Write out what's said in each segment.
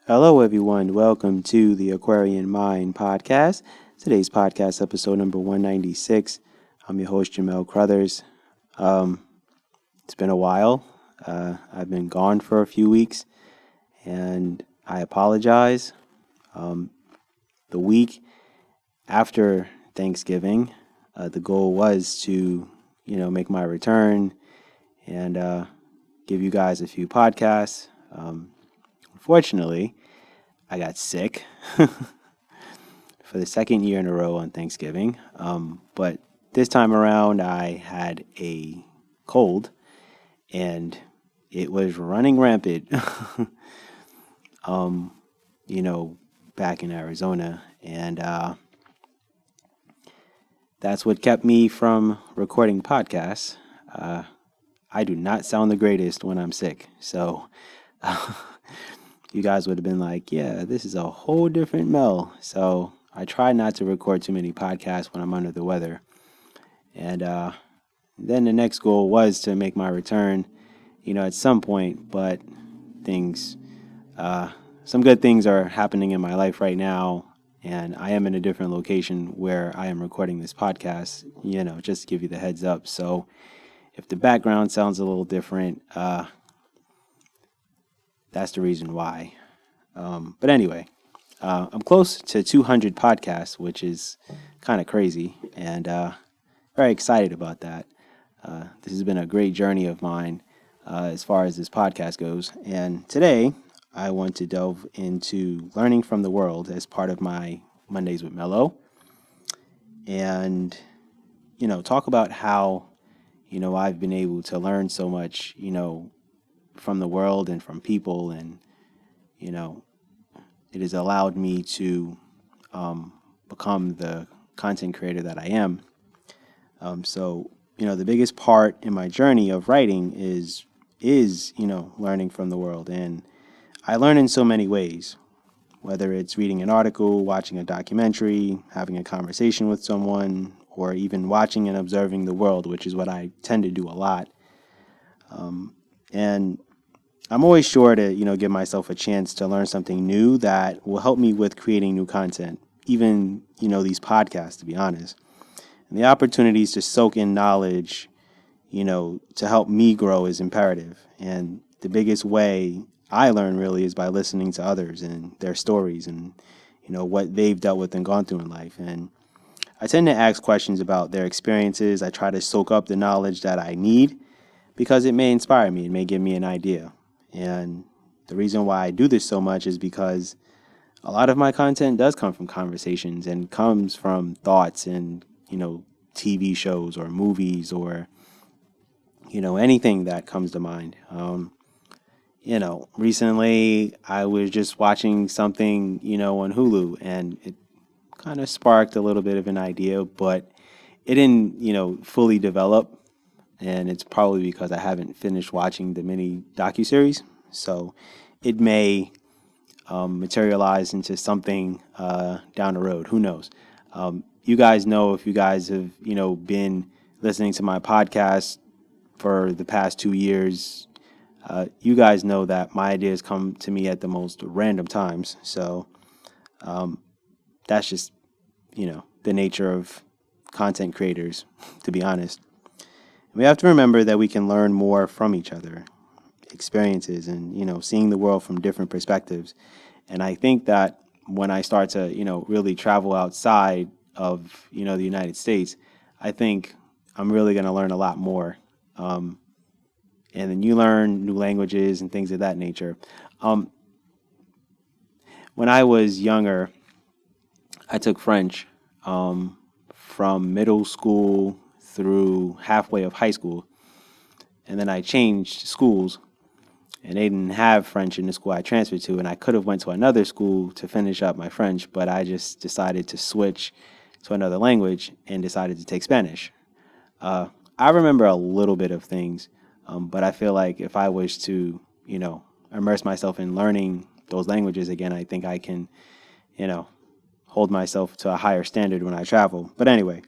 Hello, everyone. Welcome to the Aquarian Mind podcast. Today's podcast, episode number 196. I'm your host, Jamel Crothers. It's been a while. I've been gone for a few weeks, and I apologize. The week after Thanksgiving, the goal was to, make my return and give you guys a few podcasts. Unfortunately, I got sick for the second year in a row on Thanksgiving. But this time around, I had a cold and it was running rampant, back in Arizona. And that's what kept me from recording podcasts. I do not sound the greatest when I'm sick. So you guys would have been like, yeah, this is a whole different Mel. So I try not to record too many podcasts when I'm under the weather. And then the next goal was to make my return, at some point. But some good things are happening in my life right now. And I am in a different location where I am recording this podcast, just to give you the heads up. So if the background sounds a little different, that's the reason why. But anyway, I'm close to 200 podcasts, which is kind of crazy, and very excited about that. This has been a great journey of mine as far as this podcast goes. And today, I want to delve into learning from the world as part of my Mondays with Mello. And, talk about how, I've been able to learn so much, from the world and from people, and it has allowed me to become the content creator that I am. So the biggest part in my journey of writing is learning from the world, and I learn in so many ways, whether it's reading an article, watching a documentary, having a conversation with someone, or even watching and observing the world, which is what I tend to do a lot. And I'm always sure to, give myself a chance to learn something new that will help me with creating new content, even, these podcasts, to be honest. And the opportunities to soak in knowledge, to help me grow is imperative. And the biggest way I learn really is by listening to others and their stories and, what they've dealt with and gone through in life. And I tend to ask questions about their experiences. I try to soak up the knowledge that I need because it may inspire me. It may give me an idea. And the reason why I do this so much is because a lot of my content does come from conversations and comes from thoughts and, TV shows or movies or, anything that comes to mind. Recently I was just watching something, on Hulu, and it kind of sparked a little bit of an idea, but it didn't, fully develop. And it's probably because I haven't finished watching the mini docuseries. So it may materialize into something down the road. Who knows? You guys know, if you guys have, been listening to my podcast for the past 2 years, you guys know that my ideas come to me at the most random times. So that's just, the nature of content creators, to be honest. We have to remember that we can learn more from each other, experiences, and, seeing the world from different perspectives. And I think that when I start to, really travel outside of, the United States, I think I'm really going to learn a lot more. And then you learn new languages and things of that nature. When I was younger, I took French from middle school through halfway of high school, and then I changed schools, and they didn't have French in the school I transferred to, and I could have went to another school to finish up my French, but I just decided to switch to another language and decided to take Spanish. I remember a little bit of things, but I feel like if I was to, immerse myself in learning those languages again, I think I can, hold myself to a higher standard when I travel. But anyway,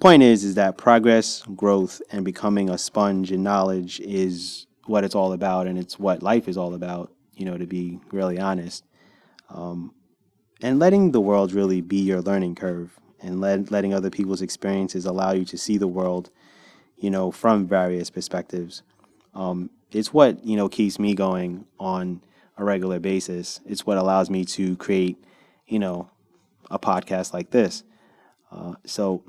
point is that progress, growth, and becoming a sponge in knowledge is what it's all about, and it's what life is all about. to be really honest. Um, and letting the world really be your learning curve, and letting other people's experiences allow you to see the world, from various perspectives. It's what, keeps me going on a regular basis. It's what allows me to create, you know, a podcast like this. So,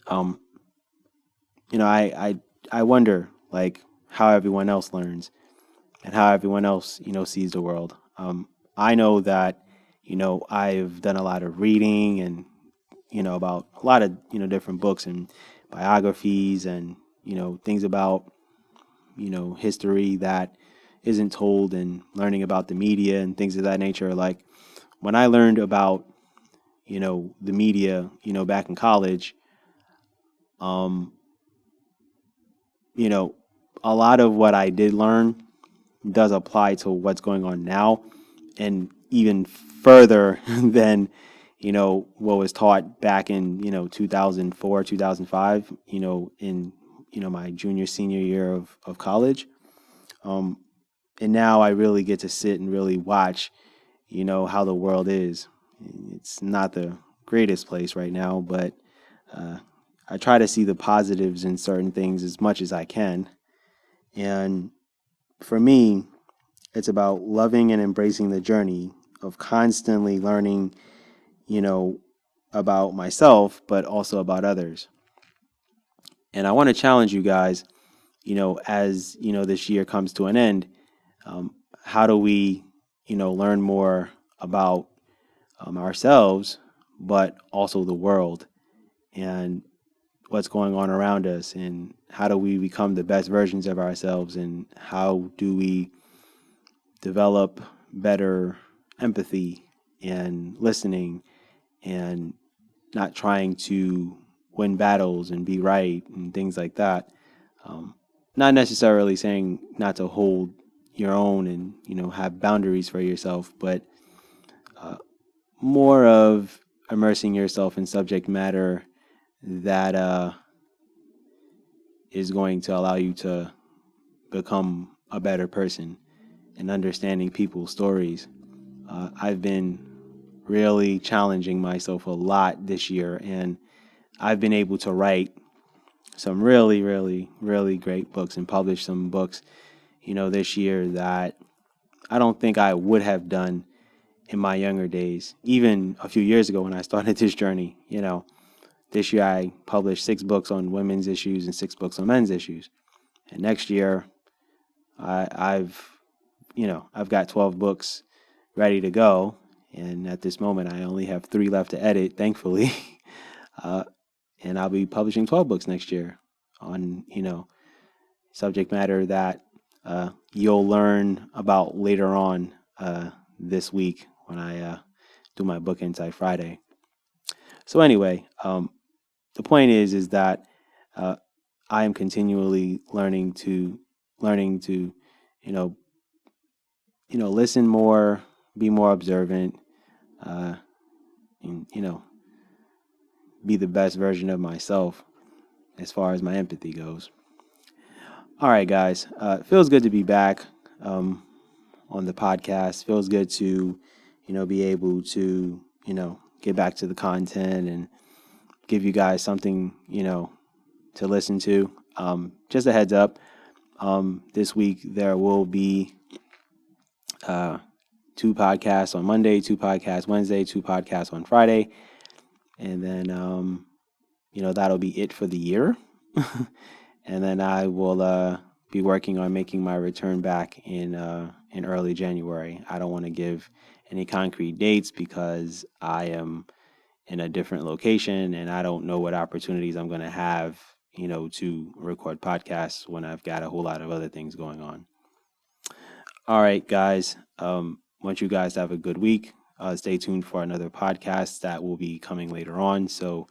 um, I wonder, like, how everyone else learns and how everyone else, sees the world. I know that, I've done a lot of reading and, about a lot of, different books and biographies and, things about, history that isn't told, and learning about the media and things of that nature. Like, when I learned about, the media, back in college, um, you know, a lot of what I did learn does apply to what's going on now, and even further than, what was taught back in, 2004, 2005, in, my junior, senior year of college. Um, and now I really get to sit and really watch, how the world is. It's not the greatest place right now, but uh, I try to see the positives in certain things as much as I can. And for me, it's about loving and embracing the journey of constantly learning, you know, about myself, but also about others. And I want to challenge you guys, as, this year comes to an end, um, how do we, learn more about ourselves, but also the world and what's going on around us, and how do we become the best versions of ourselves, and how do we develop better empathy and listening, and not trying to win battles and be right and things like that. Um, Not necessarily saying not to hold your own and, have boundaries for yourself, but uh, more of immersing yourself in subject matter that is going to allow you to become a better person, and understanding people's stories. I've been really challenging myself a lot this year, and I've been able to write some really, really, really great books and publish some books, this year that I don't think I would have done in my younger days, even a few years ago when I started this journey. This year I published 6 books on women's issues and 6 books on men's issues. And next year I've I've got 12 books ready to go. And at this moment, I only have 3 left to edit, thankfully. uh, and I'll be publishing 12 books next year on, subject matter that you'll learn about later on this week when I do my Book Insight Friday. So anyway, the point is that uh, I am continually learning to, you know, listen more, be more observant, uh, and, be the best version of myself as far as my empathy goes. All right, guys. It feels good to be back um, on the podcast. Feels good to, be able to, get back to the content and give you guys something, to listen to. Just a heads up. This week there will be uh, 2 podcasts on Monday, 2 podcasts Wednesday, 2 podcasts on Friday, and then that'll be it for the year. And then I will be working on making my return back in early January. I don't want to give any concrete dates because I am in a different location and I don't know what opportunities I'm going to have, to record podcasts when I've got a whole lot of other things going on. All right, guys. Want you guys to have a good week. Stay tuned for another podcast that will be coming later on. So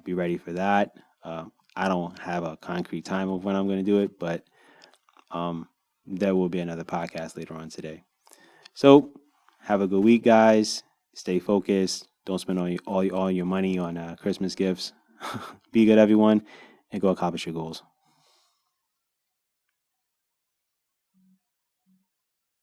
be ready for that. I don't have a concrete time of when I'm going to do it, but there will be another podcast later on today. So have a good week, guys. Stay focused. Don't spend all your money on Christmas gifts. Be good, everyone, and go accomplish your goals.